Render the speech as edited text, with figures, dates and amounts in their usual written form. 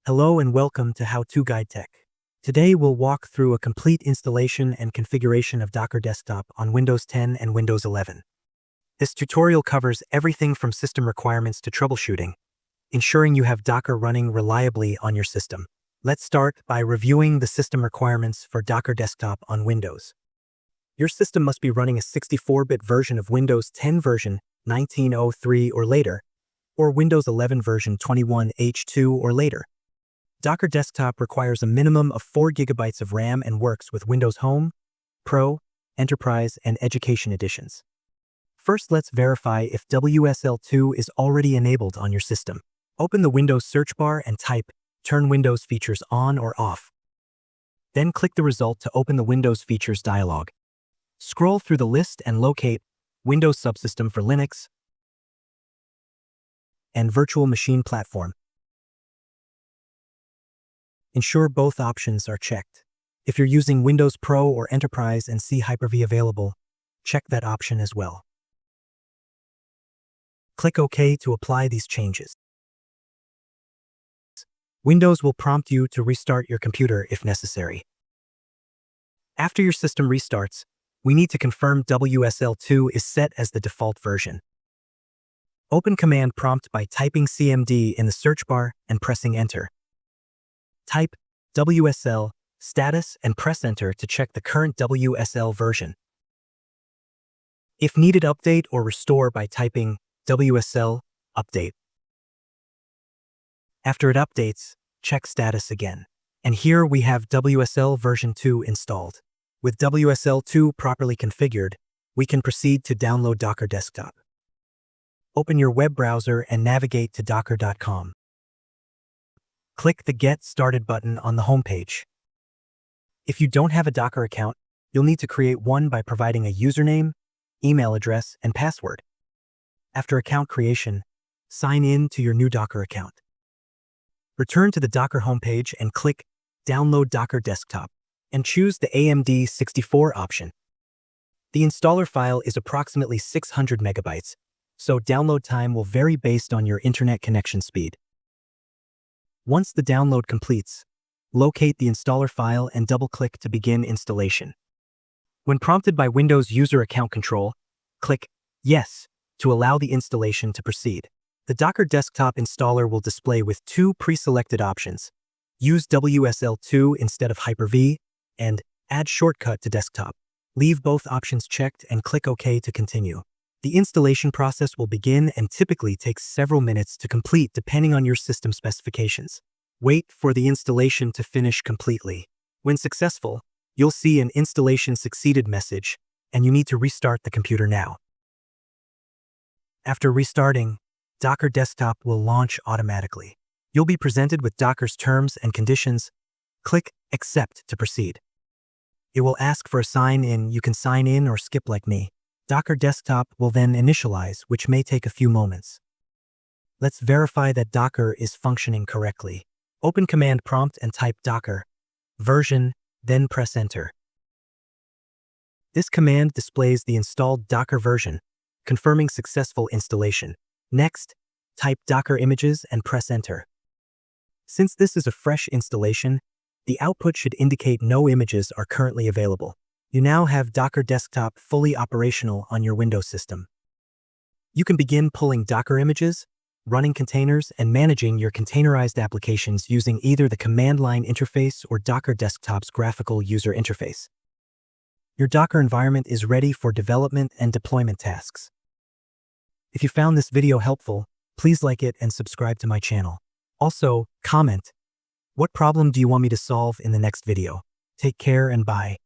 Hello and welcome to How-To Guide Tech. Today we'll walk through a complete installation and configuration of Docker Desktop on Windows 10 and Windows 11. This tutorial covers everything from system requirements to troubleshooting, ensuring you have Docker running reliably on your system. Let's start by reviewing the system requirements for Docker Desktop on Windows. Your system must be running a 64-bit version of Windows 10 version 1903 or later, or Windows 11 version 21H2 or later. Docker Desktop requires a minimum of 4 GB of RAM and works with Windows Home, Pro, Enterprise, and Education editions. First, let's verify if WSL2 is already enabled on your system. Open the Windows search bar and type "Turn Windows Features On or Off." Then click the result to open the Windows Features dialog. Scroll through the list and locate Windows Subsystem for Linux and Virtual Machine Platform. Ensure both options are checked. If you're using Windows Pro or Enterprise and see Hyper-V available, check that option as well. Click OK to apply these changes. Windows will prompt you to restart your computer if necessary. After your system restarts, we need to confirm WSL2 is set as the default version. Open Command Prompt by typing CMD in the search bar and pressing Enter. Type WSL status and press Enter to check the current WSL version. If needed, update or restore by typing WSL update. After it updates, check status again. And here we have WSL version 2 installed. With WSL2 properly configured, we can proceed to download Docker Desktop. Open your web browser and navigate to docker.com. Click the Get Started button on the homepage. If you don't have a Docker account, you'll need to create one by providing a username, email address, and password. After account creation, sign in to your new Docker account. Return to the Docker homepage and click Download Docker Desktop and choose the AMD 64 option. The installer file is approximately 600 megabytes, so download time will vary based on your internet connection speed. Once the download completes, locate the installer file and double-click to begin installation. When prompted by Windows User Account Control, click Yes to allow the installation to proceed. The Docker Desktop installer will display with 2 pre-selected options: Use WSL2 instead of Hyper-V and Add Shortcut to Desktop. Leave both options checked and click OK to continue. The installation process will begin and typically takes several minutes to complete depending on your system specifications. Wait for the installation to finish completely. When successful, you'll see an Installation Succeeded message, and you need to restart the computer now. After restarting, Docker Desktop will launch automatically. You'll be presented with Docker's terms and conditions. Click Accept to proceed. It will ask for a sign-in. You can sign in or skip like me. Docker Desktop will then initialize, which may take a few moments. Let's verify that Docker is functioning correctly. Open Command Prompt and type Docker version, then press Enter. This command displays the installed Docker version, confirming successful installation. Next, type Docker images and press Enter. Since this is a fresh installation, the output should indicate no images are currently available. You now have Docker Desktop fully operational on your Windows system. You can begin pulling Docker images, running containers, and managing your containerized applications using either the command line interface or Docker Desktop's graphical user interface. Your Docker environment is ready for development and deployment tasks. If you found this video helpful, please like it and subscribe to my channel. Also, comment, what problem do you want me to solve in the next video? Take care and bye.